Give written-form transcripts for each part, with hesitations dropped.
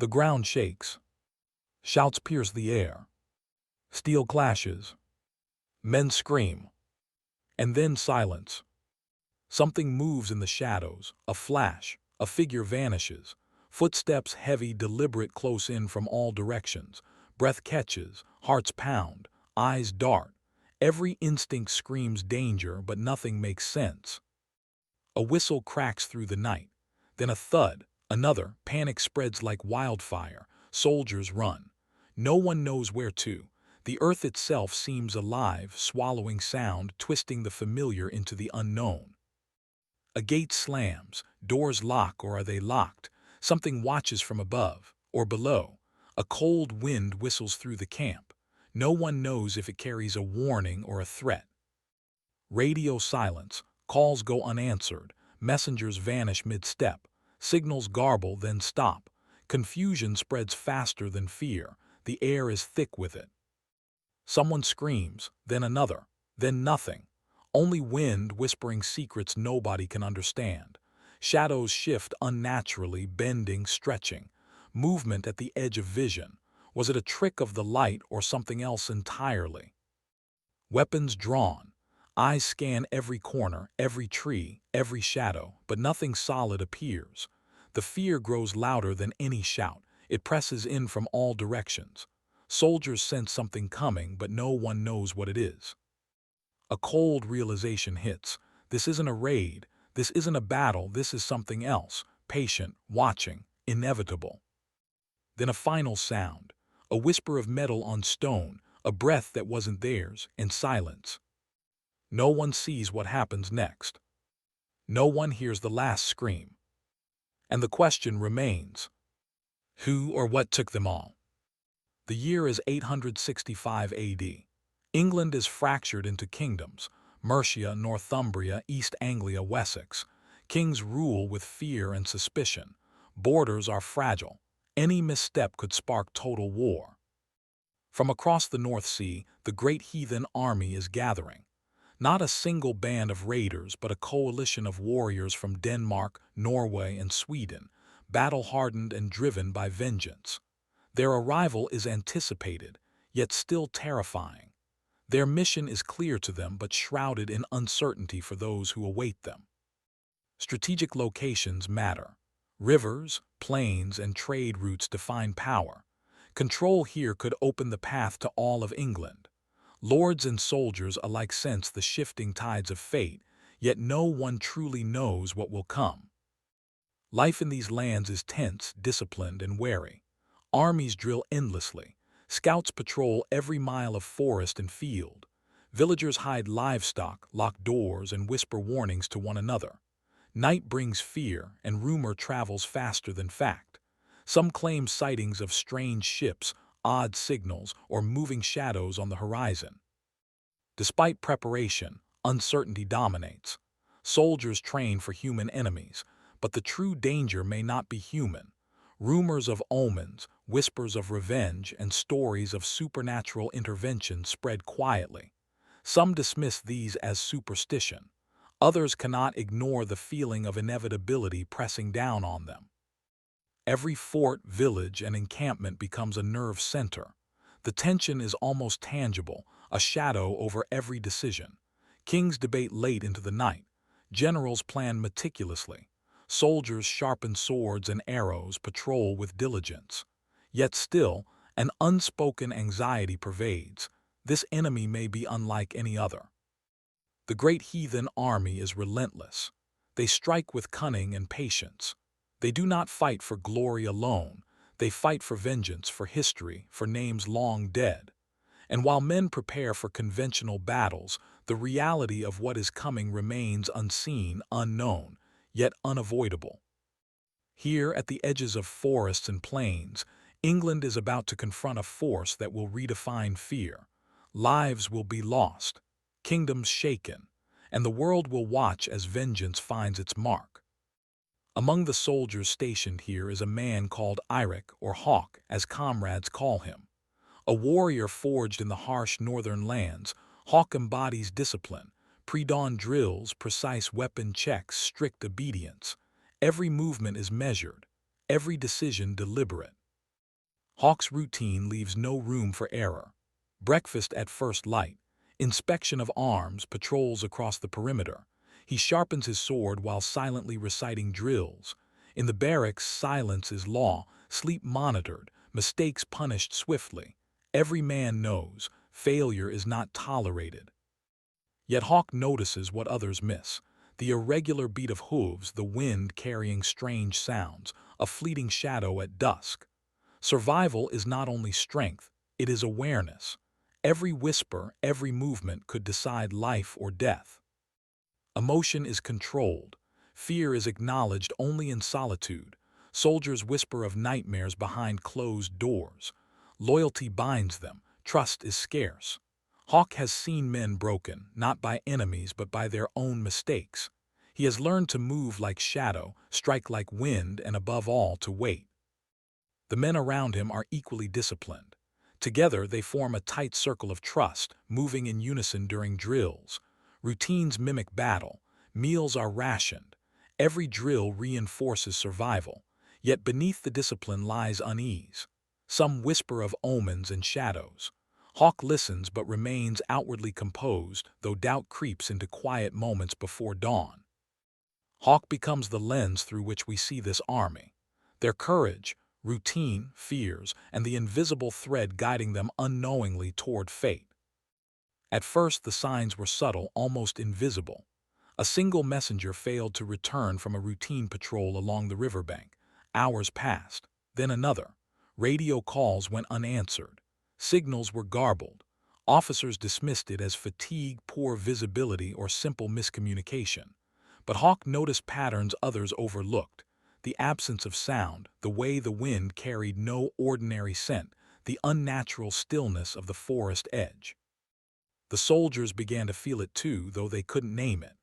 The ground shakes. Shouts pierce the air. Steel clashes. Men scream. And then silence. Something moves in the shadows, a flash, a figure vanishes. Footsteps heavy, deliberate, close in from all directions. Breath catches, hearts pound, eyes dart. Every instinct screams danger, but nothing makes sense. A whistle cracks through the night. Then a thud, another. Panic spreads like wildfire. Soldiers run. No one knows where to. The earth itself seems alive, swallowing sound, twisting the familiar into the unknown. A gate slams. Doors lock, or are they locked? Something watches from above, or below. A cold wind whistles through the camp. No one knows if it carries a warning or a threat. Radio silence. Calls go unanswered. Messengers vanish mid-step. Signals garble, then stop. Confusion spreads faster than fear. The air is thick with it. Someone screams, then another, then nothing. Only wind whispering secrets nobody can understand. Shadows shift unnaturally, bending, stretching. Movement at the edge of vision. Was it a trick of the light or something else entirely? Weapons drawn. Eyes scan every corner, every tree, every shadow, but nothing solid appears. The fear grows louder than any shout. It presses in from all directions. Soldiers sense something coming, but no one knows what it is. A cold realization hits. This isn't a raid. This isn't a battle. This is something else. Patient, watching, inevitable. Then a final sound. A whisper of metal on stone, a breath that wasn't theirs, and silence. No one sees what happens next. No one hears the last scream. And the question remains: who or what took them all? The year is 865 AD. England is fractured into kingdoms: Mercia, Northumbria, East Anglia, Wessex. Kings rule with fear and suspicion. Borders are fragile. Any misstep could spark total war. From across the North Sea, the Great Heathen Army is gathering. Not a single band of raiders, but a coalition of warriors from Denmark, Norway, and Sweden, battle-hardened and driven by vengeance. Their arrival is anticipated, yet still terrifying. Their mission is clear to them, but shrouded in uncertainty for those who await them. Strategic locations matter. Rivers, plains, and trade routes define power. Control here could open the path to all of England. Lords and soldiers alike sense the shifting tides of fate, yet no one truly knows what will come. Life in these lands is tense, disciplined, and wary. Armies drill endlessly. Scouts patrol every mile of forest and field. Villagers hide livestock, lock doors, and whisper warnings to one another. Night brings fear, and rumor travels faster than fact. Some claim sightings of strange ships, odd signals, or moving shadows on the horizon. Despite preparation, uncertainty dominates. Soldiers train for human enemies, but the true danger may not be human. Rumors of omens, whispers of revenge, and stories of supernatural intervention spread quietly. Some dismiss these as superstition. Others cannot ignore the feeling of inevitability pressing down on them. Every fort, village, and encampment becomes a nerve center. The tension is almost tangible, a shadow over every decision. Kings debate late into the night. Generals plan meticulously. Soldiers sharpen swords and arrows, patrol with diligence. Yet still, an unspoken anxiety pervades. This enemy may be unlike any other. The Great Heathen Army is relentless. They strike with cunning and patience. They do not fight for glory alone. They fight for vengeance, for history, for names long dead. And while men prepare for conventional battles, the reality of what is coming remains unseen, unknown, yet unavoidable. Here, at the edges of forests and plains, England is about to confront a force that will redefine fear. Lives will be lost, kingdoms shaken, and the world will watch as vengeance finds its mark. Among the soldiers stationed here is a man called Eirik, or Hawk, as comrades call him. A warrior forged in the harsh northern lands, Hawk embodies discipline, pre-dawn drills, precise weapon checks, strict obedience. Every movement is measured, every decision deliberate. Hawk's routine leaves no room for error. Breakfast at first light, inspection of arms, patrols across the perimeter. He sharpens his sword while silently reciting drills. In the barracks, silence is law, sleep monitored, mistakes punished swiftly. Every man knows failure is not tolerated. Yet Hawk notices what others miss. The irregular beat of hooves, the wind carrying strange sounds, a fleeting shadow at dusk. Survival is not only strength, it is awareness. Every whisper, every movement could decide life or death. Emotion is controlled. Fear is acknowledged only in solitude. Soldiers whisper of nightmares behind closed doors. Loyalty binds them. Trust is scarce. Hawk has seen men broken, not by enemies but by their own mistakes. He has learned to move like shadow, strike like wind, and above all, to wait. The men around him are equally disciplined. Together they form a tight circle of trust, moving in unison during drills. Routines mimic battle. Meals are rationed. Every drill reinforces survival. Yet beneath the discipline lies unease. Some whisper of omens and shadows. Hawk listens but remains outwardly composed, though doubt creeps into quiet moments before dawn. Hawk becomes the lens through which we see this army. Their courage, routine, fears, and the invisible thread guiding them unknowingly toward fate. At first the signs were subtle, almost invisible. A single messenger failed to return from a routine patrol along the riverbank. Hours passed, then another. Radio calls went unanswered. Signals were garbled. Officers dismissed it as fatigue, poor visibility, or simple miscommunication. But Hawk noticed patterns others overlooked. The absence of sound, the way the wind carried no ordinary scent, the unnatural stillness of the forest edge. The soldiers began to feel it too, though they couldn't name it.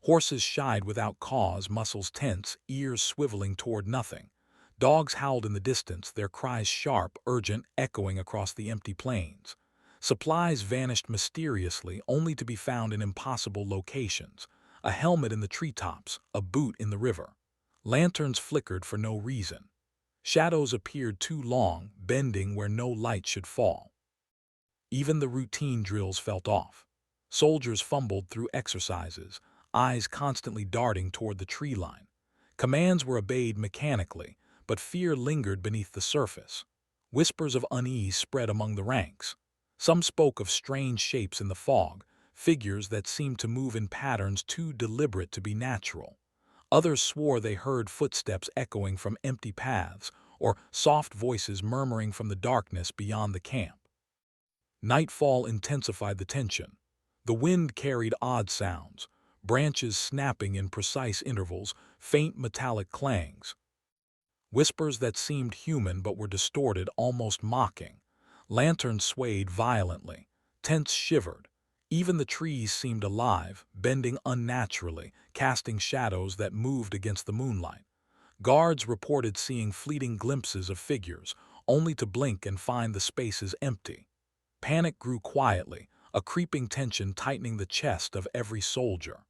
Horses shied without cause, muscles tense, ears swiveling toward nothing. Dogs howled in the distance, their cries sharp, urgent, echoing across the empty plains. Supplies vanished mysteriously, only to be found in impossible locations. A helmet in the treetops, a boot in the river. Lanterns flickered for no reason. Shadows appeared too long, bending where no light should fall. Even the routine drills felt off. Soldiers fumbled through exercises, eyes constantly darting toward the tree line. Commands were obeyed mechanically, but fear lingered beneath the surface. Whispers of unease spread among the ranks. Some spoke of strange shapes in the fog, figures that seemed to move in patterns too deliberate to be natural. Others swore they heard footsteps echoing from empty paths, or soft voices murmuring from the darkness beyond the camp. Nightfall intensified the tension. The wind carried odd sounds, branches snapping in precise intervals, faint metallic clangs. Whispers that seemed human but were distorted, almost mocking. Lanterns swayed violently. Tents shivered. Even the trees seemed alive, bending unnaturally, casting shadows that moved against the moonlight. Guards reported seeing fleeting glimpses of figures, only to blink and find the spaces empty. Panic grew quietly, a creeping tension tightening the chest of every soldier.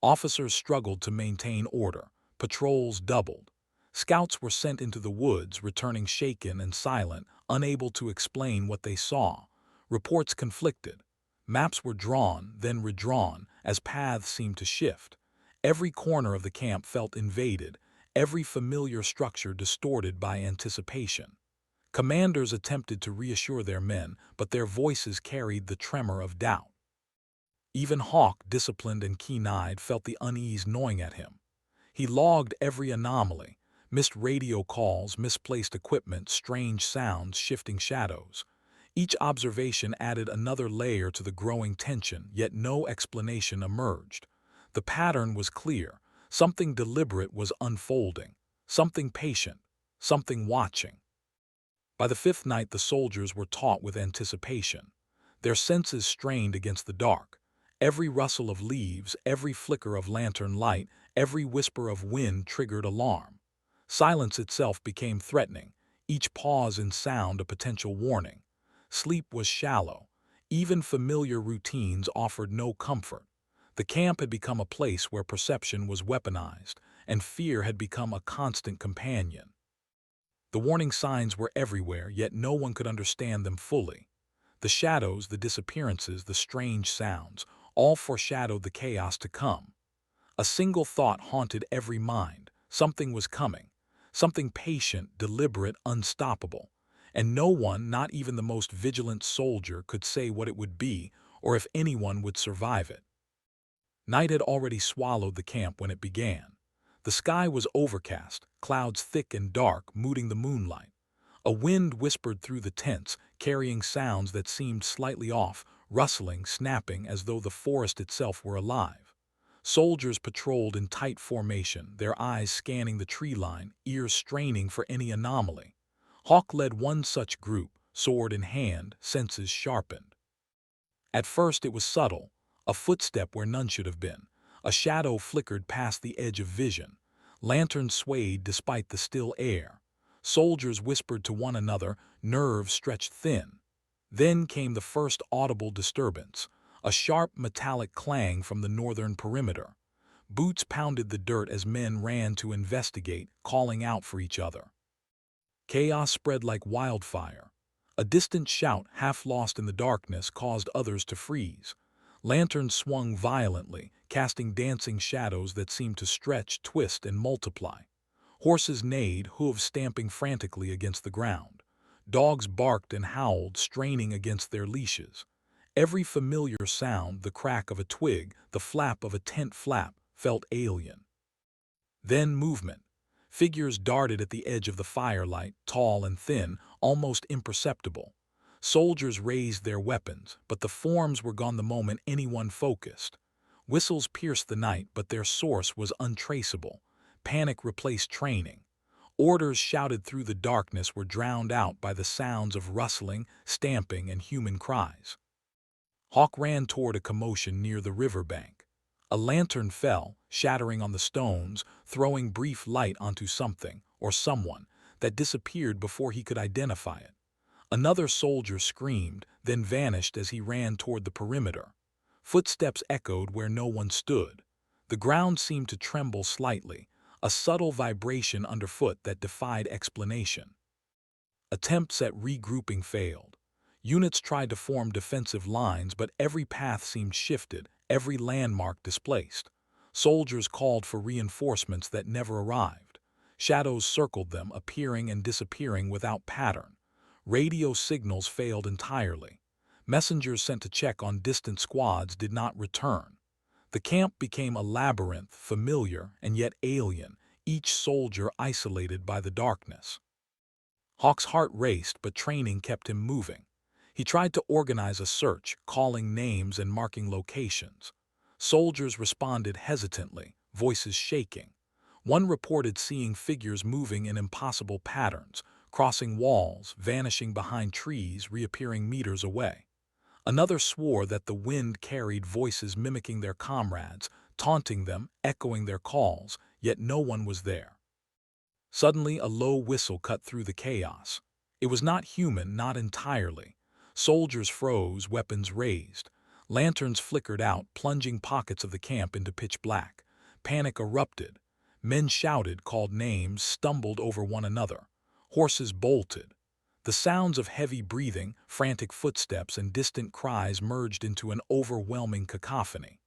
Officers struggled to maintain order. Patrols doubled. Scouts were sent into the woods, returning shaken and silent, unable to explain what they saw. Reports conflicted. Maps were drawn, then redrawn, as paths seemed to shift. Every corner of the camp felt invaded, every familiar structure distorted by anticipation. Commanders attempted to reassure their men, but their voices carried the tremor of doubt. Even Hawk, disciplined and keen-eyed, felt the unease gnawing at him. He logged every anomaly, missed radio calls, misplaced equipment, strange sounds, shifting shadows. Each observation added another layer to the growing tension, yet no explanation emerged. The pattern was clear. Something deliberate was unfolding, something patient, something watching. By the fifth night, the soldiers were taut with anticipation. Their senses strained against the dark. Every rustle of leaves, every flicker of lantern light, every whisper of wind triggered alarm. Silence itself became threatening, each pause in sound a potential warning. Sleep was shallow. Even familiar routines offered no comfort. The camp had become a place where perception was weaponized, and fear had become a constant companion. The warning signs were everywhere, yet no one could understand them fully. The shadows, the disappearances, the strange sounds, all foreshadowed the chaos to come. A single thought haunted every mind. Something was coming. Something patient, deliberate, unstoppable. And no one, not even the most vigilant soldier, could say what it would be or if anyone would survive it. Night had already swallowed the camp when it began. The sky was overcast, clouds thick and dark, muting the moonlight. A wind whispered through the tents, carrying sounds that seemed slightly off, rustling, snapping, as though the forest itself were alive. Soldiers patrolled in tight formation, their eyes scanning the tree line, ears straining for any anomaly. Hawk led one such group, sword in hand, senses sharpened. At first it was subtle, a footstep where none should have been. A shadow flickered past the edge of vision. Lanterns swayed despite the still air. Soldiers whispered to one another, nerves stretched thin. Then came the first audible disturbance, a sharp metallic clang from the northern perimeter. Boots pounded the dirt as men ran to investigate, calling out for each other. Chaos spread like wildfire. A distant shout, half lost in the darkness, caused others to freeze. Lanterns swung violently, casting dancing shadows that seemed to stretch, twist, and multiply. Horses neighed, hooves stamping frantically against the ground. Dogs barked and howled, straining against their leashes. Every familiar sound, the crack of a twig, the flap of a tent flap, felt alien. Then movement. Figures darted at the edge of the firelight, tall and thin, almost imperceptible. Soldiers raised their weapons, but the forms were gone the moment anyone focused. Whistles pierced the night, but their source was untraceable. Panic replaced training. Orders shouted through the darkness were drowned out by the sounds of rustling, stamping, and human cries. Hawk ran toward a commotion near the riverbank. A lantern fell, shattering on the stones, throwing brief light onto something, or someone, that disappeared before he could identify it. Another soldier screamed, then vanished as he ran toward the perimeter. Footsteps echoed where no one stood. The ground seemed to tremble slightly, a subtle vibration underfoot that defied explanation. Attempts at regrouping failed. Units tried to form defensive lines, but every path seemed shifted, every landmark displaced. Soldiers called for reinforcements that never arrived. Shadows circled them, appearing and disappearing without pattern. Radio signals failed entirely. Messengers sent to check on distant squads did not return. The camp became a labyrinth, familiar and yet alien, each soldier isolated by the darkness. Hawk's heart raced, but training kept him moving. He tried to organize a search, calling names and marking locations. Soldiers responded hesitantly, voices shaking. One reported seeing figures moving in impossible patterns, crossing walls, vanishing behind trees, reappearing meters away. Another swore that the wind carried voices mimicking their comrades, taunting them, echoing their calls, yet no one was there. Suddenly, a low whistle cut through the chaos. It was not human, not entirely. Soldiers froze, weapons raised. Lanterns flickered out, plunging pockets of the camp into pitch black. Panic erupted. Men shouted, called names, stumbled over one another. Horses bolted. The sounds of heavy breathing, frantic footsteps, and distant cries merged into an overwhelming cacophony.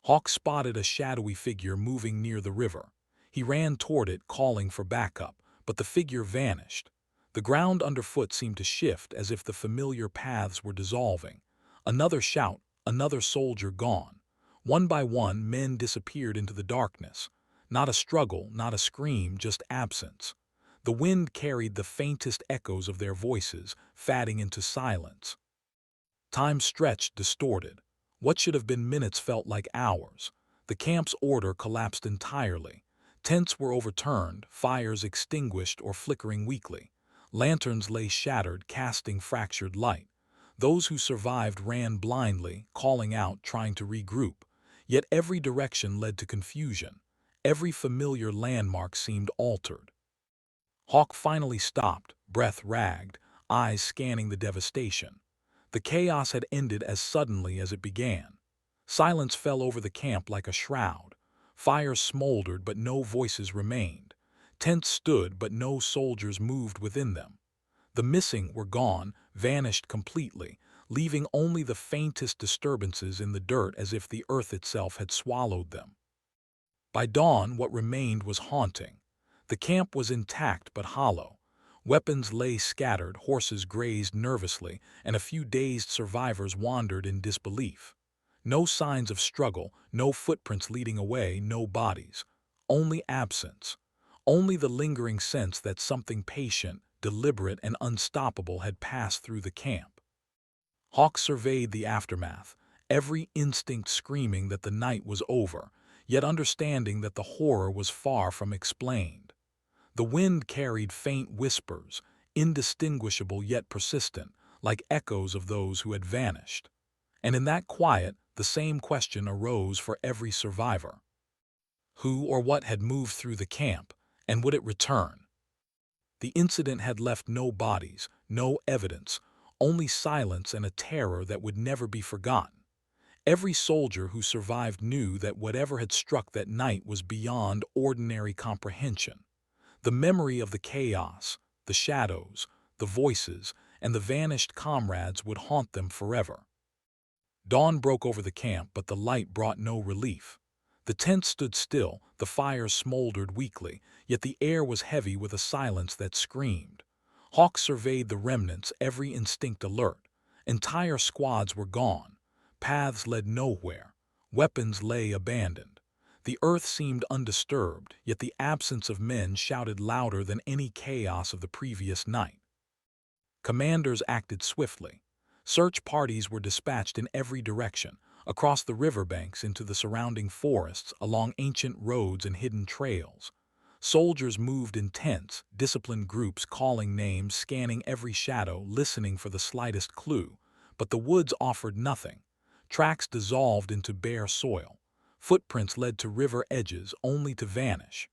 Hawk spotted a shadowy figure moving near the river. He ran toward it, calling for backup, but the figure vanished. The ground underfoot seemed to shift, as if the familiar paths were dissolving. Another shout, another soldier gone. One by one, men disappeared into the darkness. Not a struggle, not a scream, just absence. The wind carried the faintest echoes of their voices, fading into silence. Time stretched, distorted. What should have been minutes felt like hours. The camp's order collapsed entirely. Tents were overturned, fires extinguished or flickering weakly. Lanterns lay shattered, casting fractured light. Those who survived ran blindly, calling out, trying to regroup. Yet every direction led to confusion. Every familiar landmark seemed altered. Hawk finally stopped, breath ragged, eyes scanning the devastation. The chaos had ended as suddenly as it began. Silence fell over the camp like a shroud. Fires smoldered, but no voices remained. Tents stood, but no soldiers moved within them. The missing were gone, vanished completely, leaving only the faintest disturbances in the dirt as if the earth itself had swallowed them. By dawn, what remained was haunting. The camp was intact but hollow. Weapons lay scattered, horses grazed nervously, and a few dazed survivors wandered in disbelief. No signs of struggle, no footprints leading away, no bodies. Only absence. Only the lingering sense that something patient, deliberate, and unstoppable had passed through the camp. Hawk surveyed the aftermath, every instinct screaming that the night was over, yet understanding that the horror was far from explained. The wind carried faint whispers, indistinguishable yet persistent, like echoes of those who had vanished. And in that quiet, the same question arose for every survivor. Who or what had moved through the camp, and would it return? The incident had left no bodies, no evidence, only silence and a terror that would never be forgotten. Every soldier who survived knew that whatever had struck that night was beyond ordinary comprehension. The memory of the chaos, the shadows, the voices, and the vanished comrades would haunt them forever. Dawn broke over the camp, but the light brought no relief. The tents stood still, the fires smoldered weakly, yet the air was heavy with a silence that screamed. Hawks surveyed the remnants, every instinct alert. Entire squads were gone. Paths led nowhere. Weapons lay abandoned. The earth seemed undisturbed, yet the absence of men shouted louder than any chaos of the previous night. Commanders acted swiftly. Search parties were dispatched in every direction, across the riverbanks into the surrounding forests, along ancient roads and hidden trails. Soldiers moved in tents, disciplined groups calling names, scanning every shadow, listening for the slightest clue. But the woods offered nothing. Tracks dissolved into bare soil. Footprints led to river edges, only to vanish.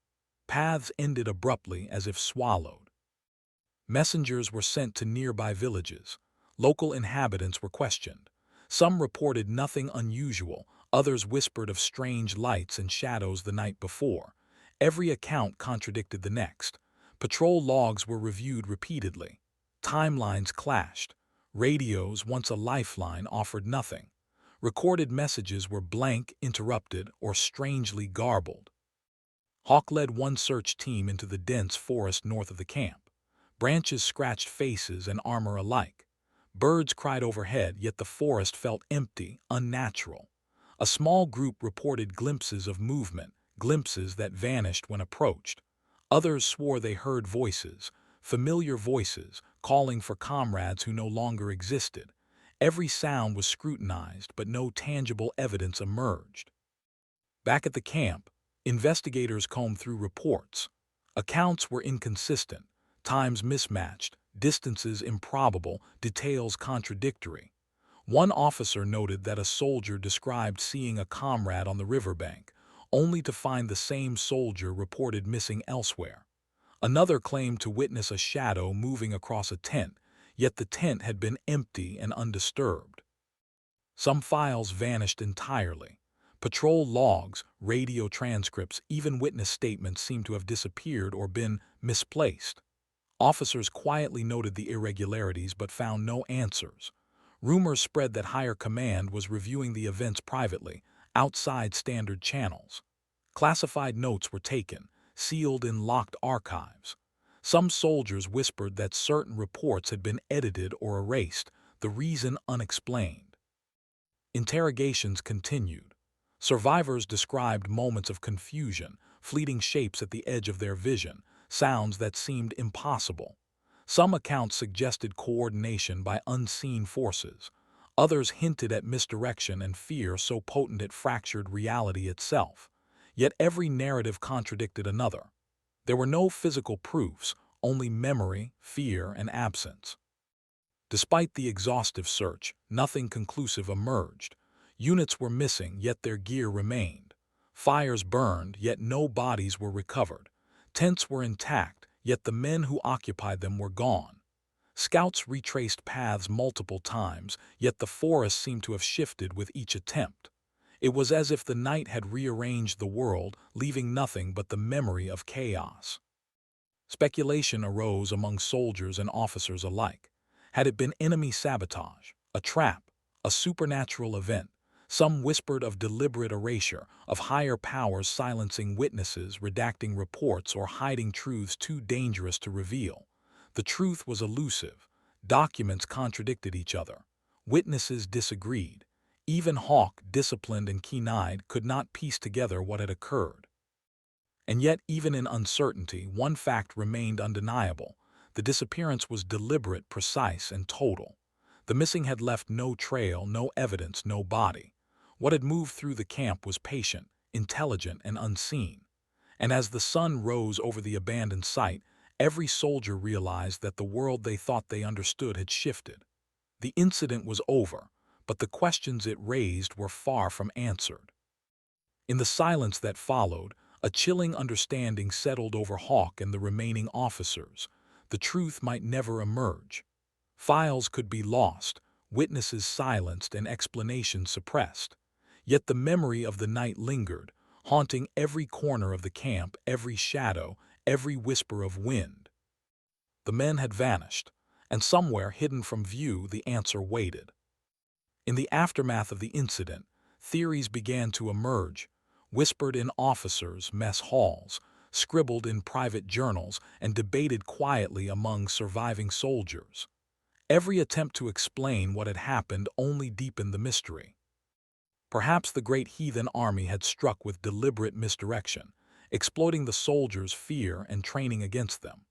Paths ended abruptly as if swallowed. Messengers were sent to nearby villages. Local inhabitants were questioned. Some reported nothing unusual, others whispered of strange lights and shadows the night before. Every account contradicted the next. Patrol logs were reviewed repeatedly. Timelines clashed. Radios, once a lifeline, offered nothing. Recorded messages were blank, interrupted, or strangely garbled. Hawk led one search team into the dense forest north of the camp. Branches scratched faces and armor alike. Birds cried overhead, yet the forest felt empty, unnatural. A small group reported glimpses of movement, glimpses that vanished when approached. Others swore they heard voices, familiar voices, calling for comrades who no longer existed. Every sound was scrutinized, but no tangible evidence emerged. Back at the camp, investigators combed through reports. Accounts were inconsistent, times mismatched, distances improbable, details contradictory. One officer noted that a soldier described seeing a comrade on the riverbank, only to find the same soldier reported missing elsewhere. Another claimed to witness a shadow moving across a tent, yet the tent had been empty and undisturbed. Some files vanished entirely. Patrol logs, radio transcripts, even witness statements seemed to have disappeared or been misplaced. Officers quietly noted the irregularities but found no answers. Rumors spread that higher command was reviewing the events privately, outside standard channels. Classified notes were taken, sealed in locked archives. Some soldiers whispered that certain reports had been edited or erased, the reason unexplained. Interrogations continued. Survivors described moments of confusion, fleeting shapes at the edge of their vision, sounds that seemed impossible. Some accounts suggested coordination by unseen forces. Others hinted at misdirection and fear so potent it fractured reality itself. Yet every narrative contradicted another. There were no physical proofs, only memory, fear, and absence. Despite the exhaustive search, nothing conclusive emerged. Units were missing, yet their gear remained. Fires burned, yet no bodies were recovered. Tents were intact, yet the men who occupied them were gone. Scouts retraced paths multiple times, yet the forest seemed to have shifted with each attempt. It was as if the night had rearranged the world, leaving nothing but the memory of chaos. Speculation arose among soldiers and officers alike. Had it been enemy sabotage, a trap, a supernatural event? Some whispered of deliberate erasure, of higher powers silencing witnesses, redacting reports, or hiding truths too dangerous to reveal. The truth was elusive. Documents contradicted each other. Witnesses disagreed. Even Hawke, disciplined and keen-eyed, could not piece together what had occurred. And yet, even in uncertainty, one fact remained undeniable. The disappearance was deliberate, precise, and total. The missing had left no trail, no evidence, no body. What had moved through the camp was patient, intelligent, and unseen. And as the sun rose over the abandoned site, every soldier realized that the world they thought they understood had shifted. The incident was over, but the questions it raised were far from answered. In the silence that followed, a chilling understanding settled over Hawke and the remaining officers. The truth might never emerge. Files could be lost, witnesses silenced, and explanations suppressed. Yet the memory of the night lingered, haunting every corner of the camp, every shadow, every whisper of wind. The men had vanished, and somewhere hidden from view the answer waited. In the aftermath of the incident, theories began to emerge, whispered in officers' mess halls, scribbled in private journals, and debated quietly among surviving soldiers. Every attempt to explain what had happened only deepened the mystery. Perhaps the Great Heathen Army had struck with deliberate misdirection, exploiting the soldiers' fear and training against them.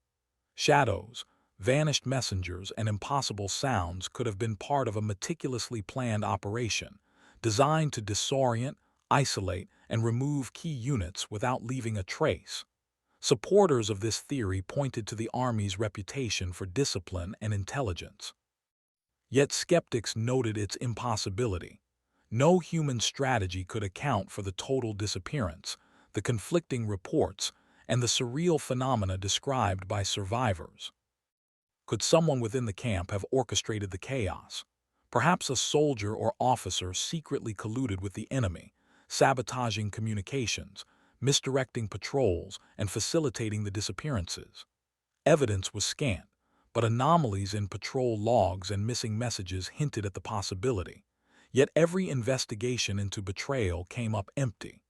Shadows, vanished messengers, and impossible sounds could have been part of a meticulously planned operation, designed to disorient, isolate, and remove key units without leaving a trace. Supporters of this theory pointed to the Army's reputation for discipline and intelligence. Yet skeptics noted its impossibility. No human strategy could account for the total disappearance, the conflicting reports, and the surreal phenomena described by survivors. Could someone within the camp have orchestrated the chaos? Perhaps a soldier or officer secretly colluded with the enemy, sabotaging communications, misdirecting patrols, and facilitating the disappearances. Evidence was scant, but anomalies in patrol logs and missing messages hinted at the possibility. Yet every investigation into betrayal came up empty.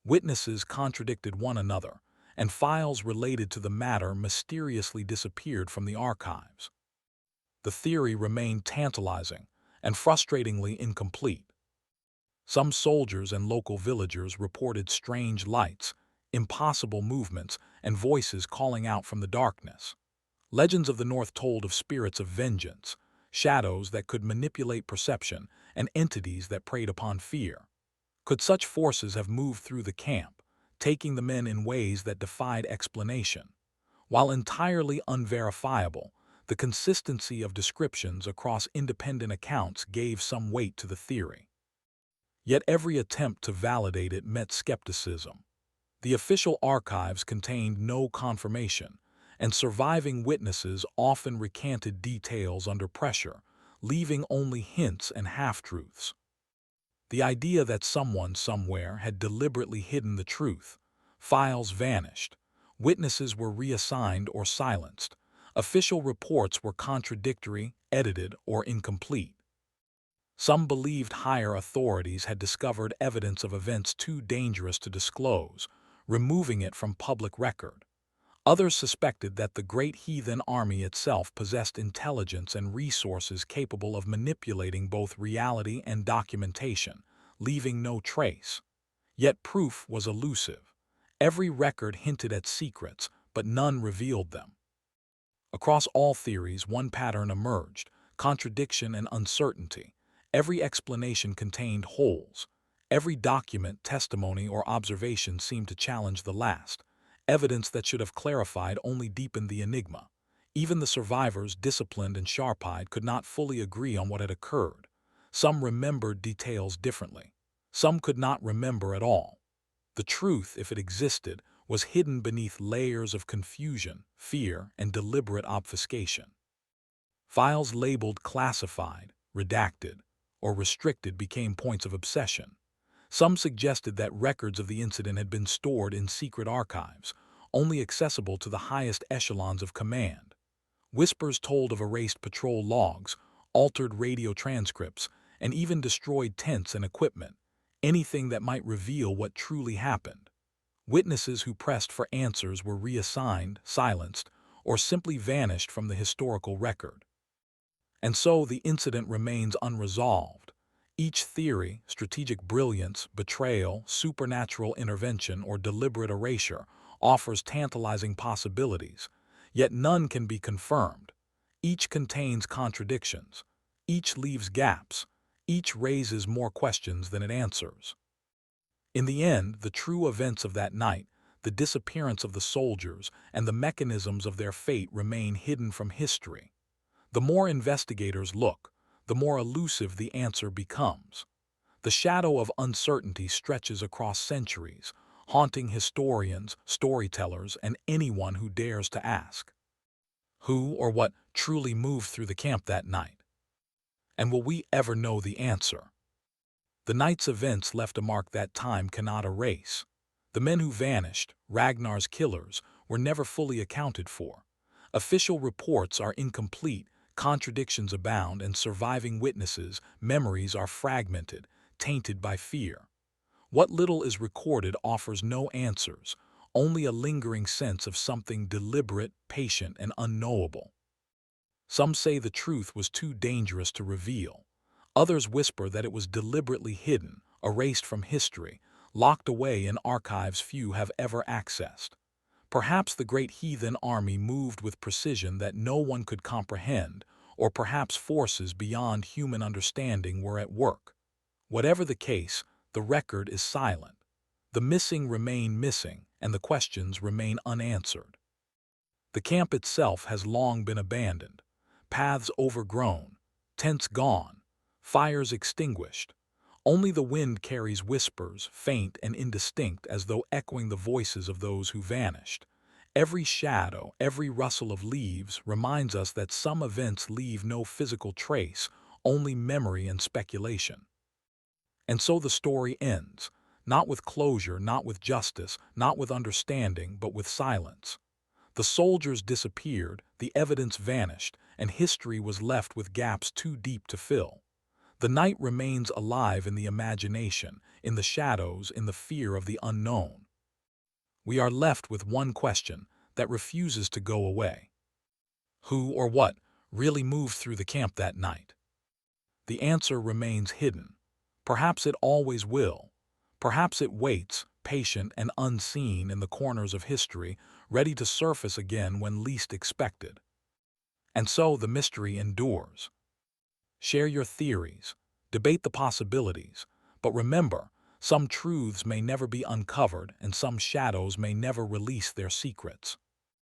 Witnesses contradicted one another, and files related to the matter mysteriously disappeared from the archives. The theory remained tantalizing and frustratingly incomplete. Some soldiers and local villagers reported strange lights, impossible movements, and voices calling out from the darkness. Legends of the North told of spirits of vengeance, shadows that could manipulate perception, and entities that preyed upon fear. Could such forces have moved through the camp, taking the men in ways that defied explanation? While entirely unverifiable, the consistency of descriptions across independent accounts gave some weight to the theory. Yet every attempt to validate it met skepticism. The official archives contained no confirmation, and surviving witnesses often recanted details under pressure, leaving only hints and half-truths. The idea that someone somewhere had deliberately hidden the truth, files vanished, witnesses were reassigned or silenced, official reports were contradictory, edited, or incomplete. Some believed higher authorities had discovered evidence of events too dangerous to disclose, removing it from public record. Others suspected that the Great Heathen Army itself possessed intelligence and resources capable of manipulating both reality and documentation, leaving no trace. Yet proof was elusive. Every record hinted at secrets, but none revealed them. Across all theories, one pattern emerged: contradiction and uncertainty. Every explanation contained holes. Every document, testimony, or observation seemed to challenge the last. Evidence that should have clarified only deepened the enigma. Even the survivors, disciplined and sharp-eyed, could not fully agree on what had occurred. Some remembered details differently. Some could not remember at all. The truth, if it existed, was hidden beneath layers of confusion, fear, and deliberate obfuscation. Files labeled classified, redacted, or restricted became points of obsession. Some suggested that records of the incident had been stored in secret archives, only accessible to the highest echelons of command. Whispers told of erased patrol logs, altered radio transcripts, and even destroyed tents and equipment, anything that might reveal what truly happened. Witnesses who pressed for answers were reassigned, silenced, or simply vanished from the historical record. And so the incident remains unresolved. Each theory, strategic brilliance, betrayal, supernatural intervention, or deliberate erasure, offers tantalizing possibilities, yet none can be confirmed. Each contains contradictions. Each leaves gaps. Each raises more questions than it answers. In the end, the true events of that night, the disappearance of the soldiers, and the mechanisms of their fate remain hidden from history. The more investigators look, the more elusive the answer becomes. The shadow of uncertainty stretches across centuries, haunting historians, storytellers, and anyone who dares to ask. Who or what truly moved through the camp that night? And will we ever know the answer? The night's events left a mark that time cannot erase. The men who vanished, Ragnar's killers, were never fully accounted for. Official reports are incomplete, contradictions abound, and surviving witnesses' memories are fragmented, tainted by fear. What little is recorded offers no answers, only a lingering sense of something deliberate, patient, and unknowable. Some say the truth was too dangerous to reveal. Others whisper that it was deliberately hidden, erased from history, locked away in archives few have ever accessed. Perhaps the Great Heathen Army moved with precision that no one could comprehend, or perhaps forces beyond human understanding were at work. Whatever the case, the record is silent. The missing remain missing, and the questions remain unanswered. The camp itself has long been abandoned, paths overgrown, tents gone, fires extinguished. Only the wind carries whispers, faint and indistinct as though echoing the voices of those who vanished. Every shadow, every rustle of leaves reminds us that some events leave no physical trace, only memory and speculation. And so the story ends, not with closure, not with justice, not with understanding, but with silence. The soldiers disappeared, the evidence vanished, and history was left with gaps too deep to fill. The night remains alive in the imagination, in the shadows, in the fear of the unknown. We are left with one question that refuses to go away. Who or what really moved through the camp that night? The answer remains hidden. Perhaps it always will. Perhaps it waits, patient and unseen in the corners of history, ready to surface again when least expected. And so the mystery endures. Share your theories, debate the possibilities, but remember, some truths may never be uncovered and some shadows may never release their secrets.